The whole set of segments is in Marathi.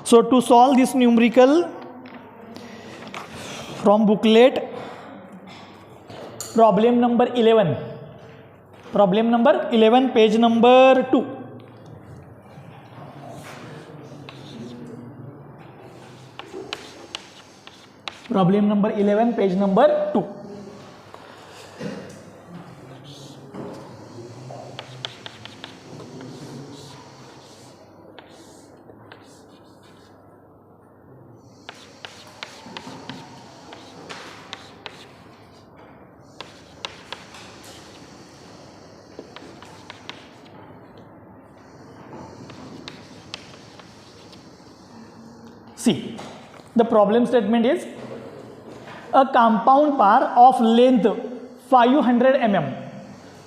So to solve this numerical from booklet, problem number 11, page number 2. Problem number 11, page number 2. See, the problem statement is a compound bar of length 500 mm.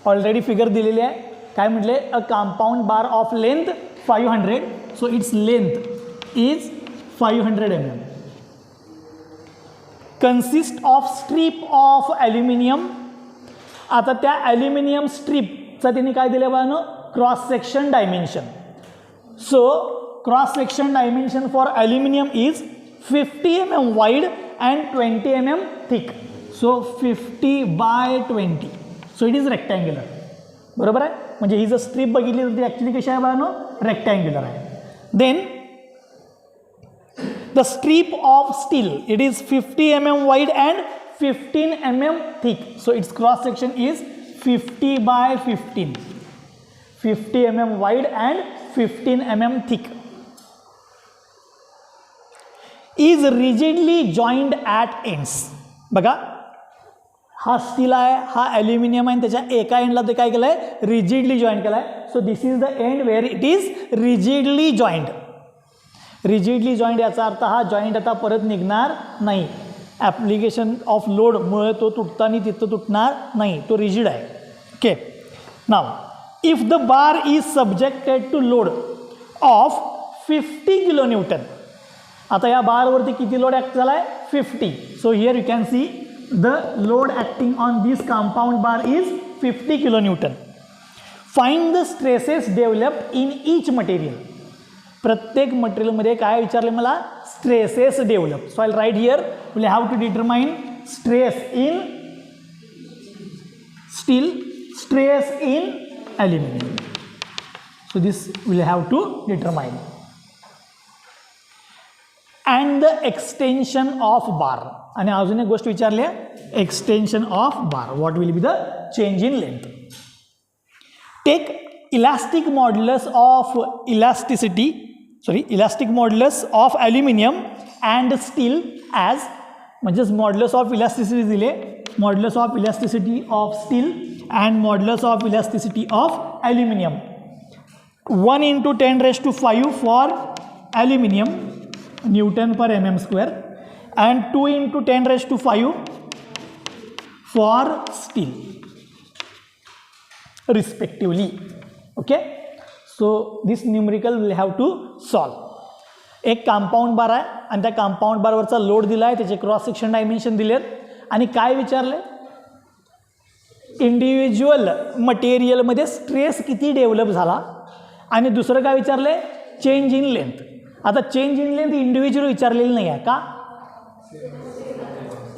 Already figure दिलेली आहे. काय म्हटले? A compound bar of length 500. So its length is 500 mm. Consist of strip of aluminium. आता त्या ॲल्युमिनियम स्ट्रीपचा त्यांनी काय दिलं बघा ना, cross section dimension. So cross section dimension for aluminium is 50 mm wide and 20 mm thick. So 50 by 20. So it is rectangular. बरोबर आहे. म्हणजे ही जर स्ट्रीप बघितली तर ती ॲक्च्युली कशी आहे बघा ना, रेक्टँग्युलर आहे. Then the strip of steel, it is 50 mm wide and 15 mm thick. So its cross section is 50 by 15. 50 mm wide and 15 mm thick. Is rigidly joined at ends. बघा, हा स्टील आहे, हा ॲल्युमिनियम आहे आणि त्याच्या एका एंडला ते काय केलं आहे, रिजिडली जॉईंट केलं आहे. So this is the end where it is rigidly joint. Rigidly joint याचा अर्थ हा जॉईंट आता परत निघणार नाही. ॲप्लिकेशन ऑफ लोडमुळे तो तुटताना तिथं तुटणार नाही, तो रिजिड आहे. Okay. Now if the bar is subjected to load of 50 kN. आता या बारवरती किती लोड ॲक्ट झाला आहे, 50. So here you can see the load acting on this compound bar is 50 kN. Find the stresses developed in each material. प्रत्येक मटेरियलमध्ये काय विचारले मला, stresses develop. So I right here will have to determine stress in steel, stress in aluminium. So this will have to determine. And the extension of bar. आणि अजून एक गोष्ट विचारली आहे, extension of bar. What will be the change in length. Take elastic modulus of elastic modulus of aluminium and steel as, म्हणजेच मॉड्युलस ऑफ इलास्टिसिटी दिले, modulus of elasticity of steel and modulus of elasticity of aluminium. 1 × 10⁵ for aluminium newton per mm² and 2 × 10⁵ for steel respectively. Okay, so this numerical will have to solve. एक कंपाऊंड बार आहे आणि त्या कंपाऊंड बारवरचा लोड दिला आहे, त्याचे क्रॉस सेक्शन डायमेन्शन दिलेत आणि काय विचारले, इंडिव्हिज्युअल मटेरियलमध्ये स्ट्रेस किती डेव्हलप झाला आणि दुसरं काय विचारले, चेंज इन लेंथ. आता चेंज इन लेंथ इंडिव्हिज्युअल विचारलेली नाही आहे का,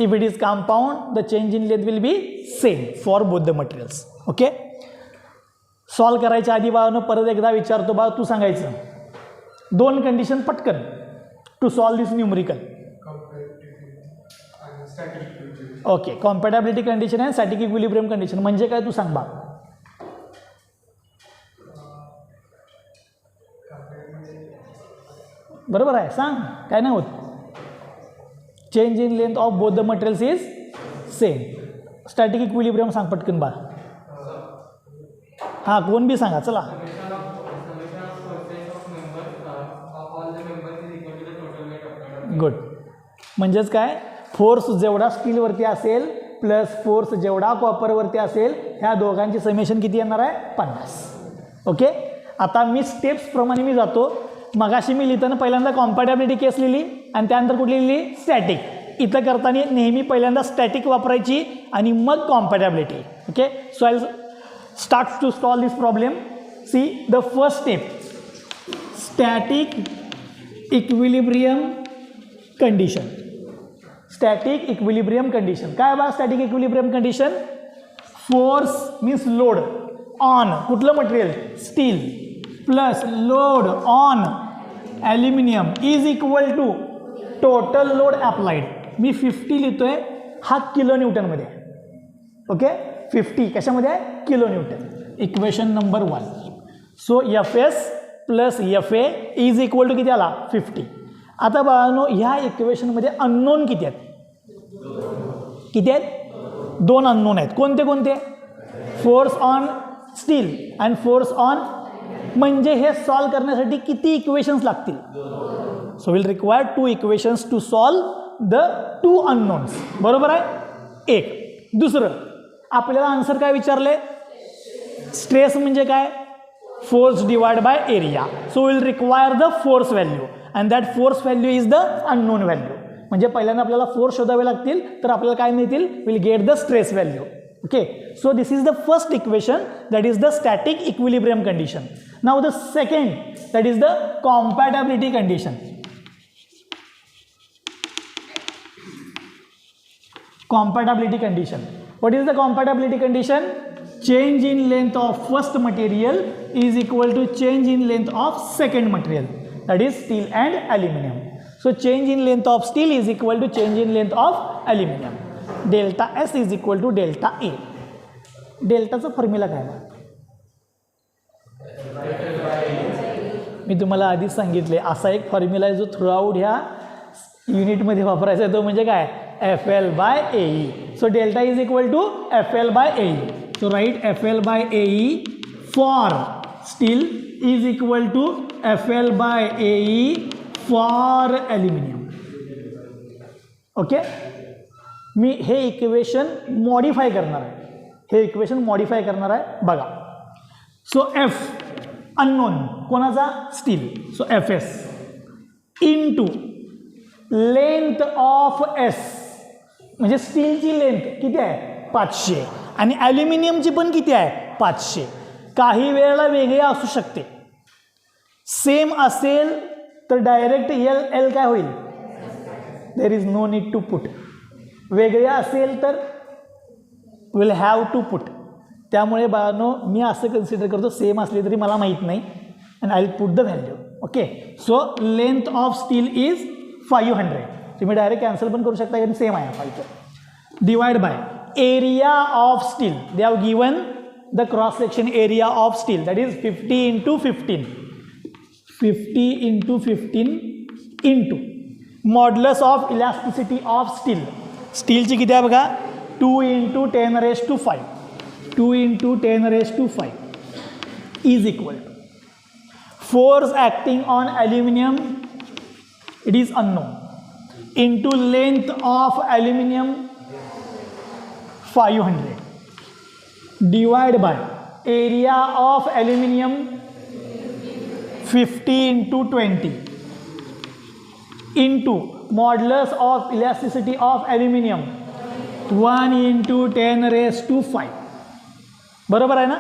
if it is compound the change in length will be same for both the materials. Okay. Solve करायच्या आधी बाळानं परत एकदा विचारतो, बाळा तू सांगायचं 2 कंडिशन पटकन to solve this numerical. Okay, compatibility condition आहे, स्टॅटिक इक्विलिब्रियम कंडिशन. म्हणजे काय तू सांग बा. बरोबर आहे, सांग काय नाही होत. Change in length of both the materials is same. Static equilibrium सांग पटकन बा. हां, कोण बी सांगा चला. गुड. म्हणजेच काय, फोर्स जेवढा स्टीलवरती असेल प्लस फोर्स जेवढा कॉपरवरती असेल, ह्या दोघांची समेशन किती येणार आहे, 50. ओके. आता मी स्टेप्सप्रमाणे मी जातो. मगाशी मी लिहिताना पहिल्यांदा कॉम्पॅटॅबिलिटी केस लिहिली आणि त्यानंतर कुठली लिहिली, स्टॅटिक. इथं करताना नेहमी पहिल्यांदा स्टॅटिक वापरायची आणि मग compatibility. Okay. So I start to solve this problem. See the first step, static equilibrium condition. Static equilibrium condition. काय बा static equilibrium condition? Force means load on कुठलं मटेरियल? Steel plus load on aluminium is equal to total load applied. मी 50 लिहितोय, हा किलो न्यूटनमध्ये आहे. ओके, 50 कशामध्ये आहे? Kilo newton. Equation number 1. So F S plus F A is equal to किती आला? 50. आता बाळांनो ह्या इक्वेशनमध्ये अननोन किती आहेत? किती आहेत? 2 अननोन आहेत. कोणते कोणते? Force on steel and force on. म्हणजे हे सॉल्व करण्यासाठी किती इक्वेशन्स लागतील? So will require 2 equations to solve the 2 unknowns. बरोबर आहे? एक. दुसरं आपल्याला आन्सर काय विचारले? स्ट्रेस म्हणजे काय? Force divide by area. So will require the force value and that force value is the unknown value. म्हणजे पहिल्यांदा आपल्याला फोर्स शोधावे लागतील, तर आपल्याला काय मिळतील? Will get the stress value. Okay, so this is the first equation, that is the static equilibrium condition. Now the second, that is the compatibility condition. Compatibility condition. What is the compatibility condition? Change in length of first material is equal to change in length of second material, that is steel and aluminum. So change in length of steel is equal to change in length of aluminum. Delta S is equal to delta A. डेल्टाचा फॉर्म्युला काय? मी तुम्हाला आधीच सांगितले असा एक फॉर्म्युला आहे जो थ्रूआउट ह्या युनिटमध्ये वापरायचा आहे. तो म्हणजे काय? F L by A E. So delta is equal to F L by A E. So write F L by A E for steel is equal to F L by A E for aluminium. Okay, मी हे इक्वेशन मॉडिफाय करणार आहे. हे इक्वेशन मॉडिफाय करणार आहे. बघा, सो एफ अननोन कोणाचा? Steel. So F S into length of S, म्हणजे स्टीलची लेंथ किती आहे? 500 आणि ॲल्युमिनियमची पण किती आहे? 500. काही वेळेला वेगळे असू शकते. सेम असेल तर डायरेक्ट एल एल काय होईल? There is no need to put. वेगळे असेल तर विल हॅव टू पुट. त्यामुळे बाळांनो मी असं कन्सिडर करतो सेम असली तरी मला माहीत नाही and I will put the value. Okay, so length of steel is 500. तुम्ही डायरेक्ट कॅन्सल पण करू शकता कारण सेम आहे 500. Divide by area of steel. They have given the cross section area of steel, that is 50 into 15. 50 into 15 into modulus of elasticity of steel. स्टीलची किती आहे बघा? 2 into 10⁵. 2 into 10⁵ is equal to force acting on aluminium, it is unknown, into length of aluminium 500 divide by area of aluminium 50 into 20 into modulus of elasticity of aluminium 1 into 10⁵. बरोबर आहे ना?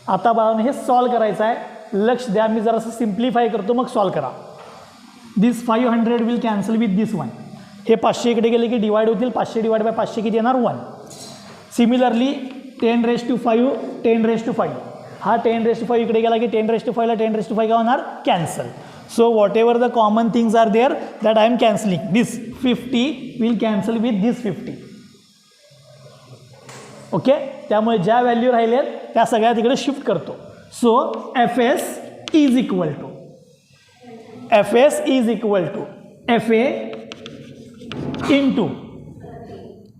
आता बाळांनो हे सॉल्व करायचं आहे. लक्ष द्या, मी जरासं सिम्प्लिफाय करतो मग सॉल्व करा. दिस 500 विल कॅन्सल विथ दिस 1. हे 500 इकडे गेले की डिवाइड होतील. 500 डिवाइड बाय 500 किती येणार? 1. सिमिलरली 10⁵, 10⁵. हा 10⁵ इकडे गेला की 10⁵ ला 10⁵ काय होणार? Cancel. So whatever the common things are there that I am cancelling. This 50 will cancel with this 50. Okay, त्यामुळे ज्या व्हॅल्यू राहिल्यात त्या सगळ्या तिकडे शिफ्ट करतो. So F S is equal to F A into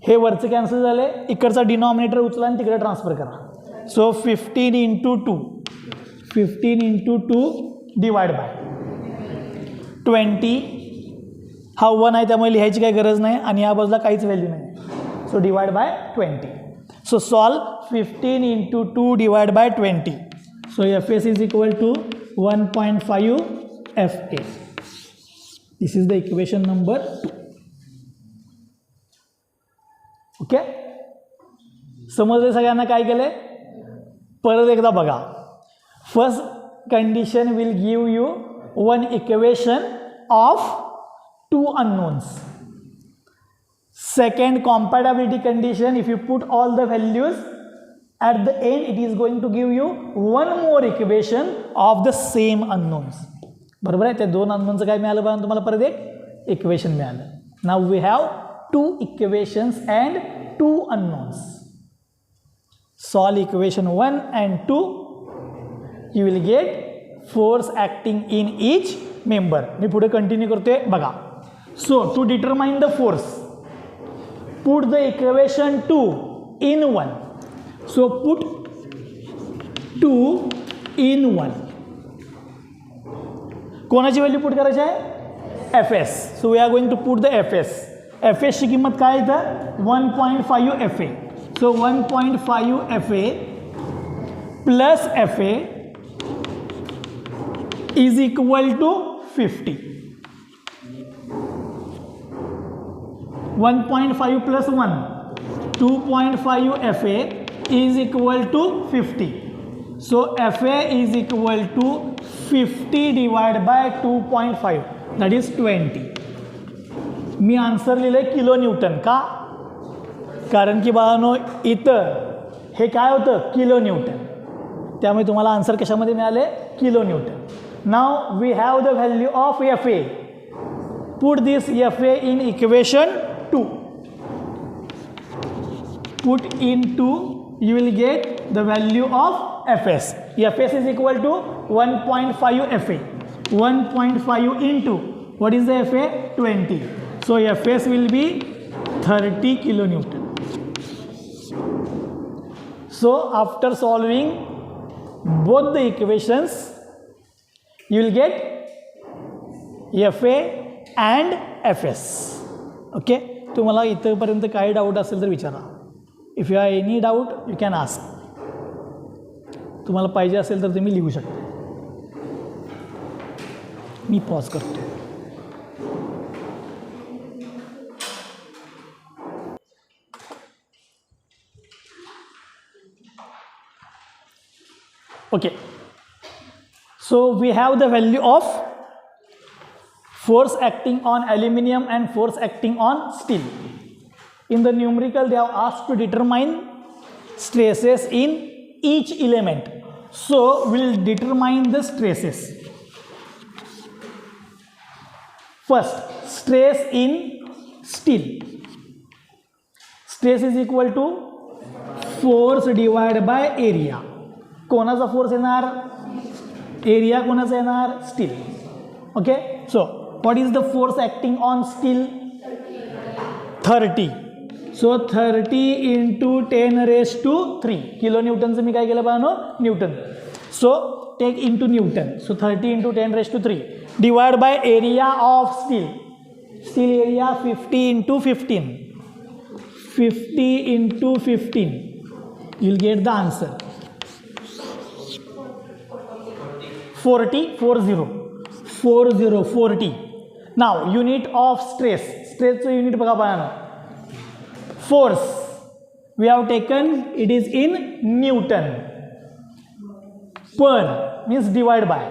हे वरचं कॅन्सल झाले, इकडचा डिनॉमिनेटर उचला आणि तिकडे ट्रान्सफर करा. So 15 into 2 divide by 20. हा 1 आहे त्यामुळे लिहायची काही गरज नाही आणि या बाजूला काहीच व्हॅल्यू नाही. So divide by 20. So solve 15 into 2 divided by 20. So Fs is equal to 1.5 Fa. This is the equation number 2. Okay? समजले सगळ्यांना काय केले? परत एकदा बघा. First condition will give you one equation of two unknowns. Second, compatibility condition, if you put all the values at the end, it is going to give you one more equation of the same unknowns. बरोबर आहे. त्या दोन अननोनचं काय मिळालं बघा तुम्हाला, परत एक इक्वेशन मिळालं. Now we have two equations and two unknowns. Solve equation 1 and 2. You will get force acting in each member. मी पुढे कंटिन्यू करतोय बघा. So to determine the force, put the equation 2 in 1. So put 2 in 1. कोणाची व्हॅल्यू पुट करायची आहे? Fs. So we are going to put the Fs. Fs ची किंमत काय इथं? 1.5 Fa. So 1.5 Fa plus Fa is equal to 50. 1.5 plus 1, 2.5 Fa is equal to 50. So Fa is equal to 50 divided by 2.5, that is 20. मी आन्सर लिहिले किलो न्यूटन. का? कारण की बाळांनो इथं हे काय होतं? Kilo newton. त्यामुळे तुम्हाला आन्सर कशामध्ये मिळाले? Kilo newton. Now we have the value of Fa. Put this Fa in equation 2. Put in 2, you will get the value of Fs. Fs is equal to 1.5 Fa. 1.5 into, what is the Fa? 20. So Fs will be 30 kilonewton. So after solving both the equations, you will get Fa and Fs. Okay. तुम्हाला इथंपर्यंत काही डाऊट असेल तर विचारा. If you have any doubt you can ask. तुम्हाला पाहिजे असेल तर तुम्ही लिहू शकता. मी पॉज करतो. Okay. So we have the value of force acting on aluminum and force acting on steel. In the numerical, they have asked to determine stresses in each element. So we'll determine the stresses. First, stress in steel. Stress is equal to force divided by area. कोणाचा फोर्स येणार? एरिया कोणाचा येणार? Steel. Okay. So what is the force acting on steel? 30. So 30 into 10 raised to 3 kilonewtonचं मी काय केलं पाहनो? Newton. So take into Newton. So 30 into 10 raised to 3 divided by area of steel. Steel area 50 into 15. 50 into 15. You'll get the answer. 40. Now unit of stress. Stress unit बघा पाहना. Force we have taken, it is in Newton. Per means divide by.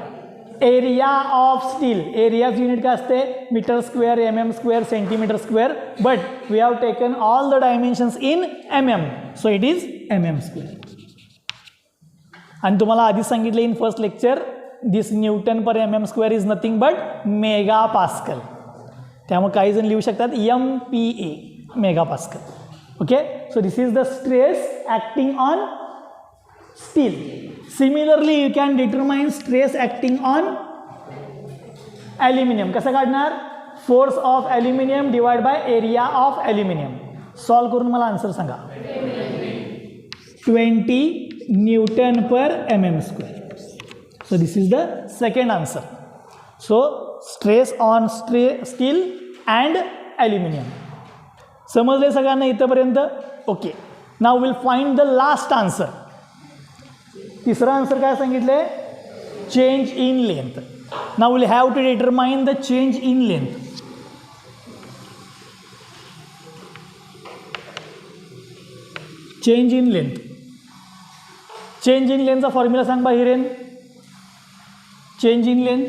Area of steel. Area's unit काय असते? Metre square, mm square, centimetre square. But we have taken all the dimensions in mm. So it is mm square. आणि तुम्हाला आधी सांगितले in first lecture, this Newton per mm square is nothing but mega pascal. त्यामुळे काही जण लिहू शकतात MPa, mega pascal. Okay. So this is the stress acting on steel. Similarly you can determine stress acting on aluminium. कसं काढणार? Force of aluminium divide by area of aluminium. Solve करून मला आन्सर सांगा. 20 Newton per mm square. So this is the second answer. So stress on steel and aluminum. समजले सगळ्यांना इथपर्यंत? Okay. Now will find the last answer. तिसरा आन्सर काय सांगितले? Change in length. Now will have to determine the change in length. Change in length. Change in लेंथचा फॉर्म्युला सांग बा Hiren. Change in length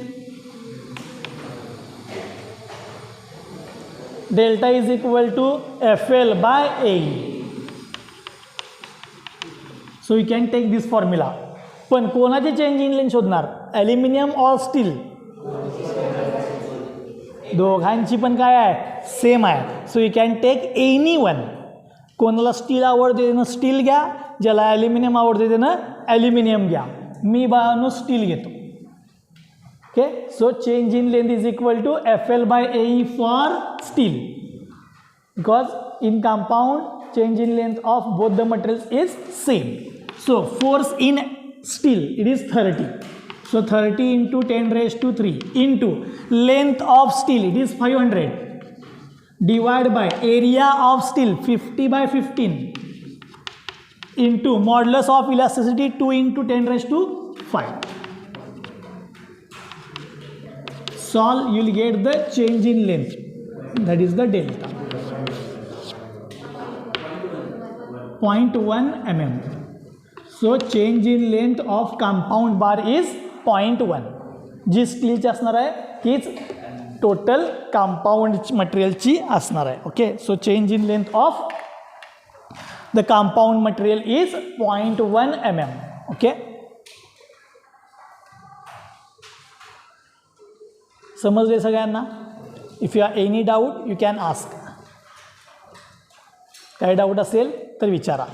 delta is equal to FL by AE. So you can take this formula. पण कोणाची चेंज इन लेंथ शोधणार, ॲल्युमिनियम ऑर स्टील? दोघांची पण काय आहे, सेम आहे. So you can take any one. कोणाला स्टील आवडते त्यानं स्टील घ्या, ज्याला ॲल्युमिनियम आवडते त्यानं ॲल्युमिनियम घ्या. मी बाळांनो स्टील घेतो. Okay, so change in length is equal to FL by AE for steel, because in compound change in length of both the materials is same. So force in steel it is 30. So 30 into 10 raised to 3 into length of steel it is 500 divided by area of steel 50 by 15 into modulus of elasticity 2 into 10 raised to 5. Solve, you will get the change in length, that is the delta. 0.1 mm. So change in length of compound bar is 0.1. जी स्टीलची असणार आहे तीच टोटल कंपाऊंड मटेरियलची असणार आहे. Okay, so change in length of the compound material is 0.1 mm. Okay, समजले सगळ्यांना? If you are any doubt you can ask. काही डाऊट असेल तर विचारा.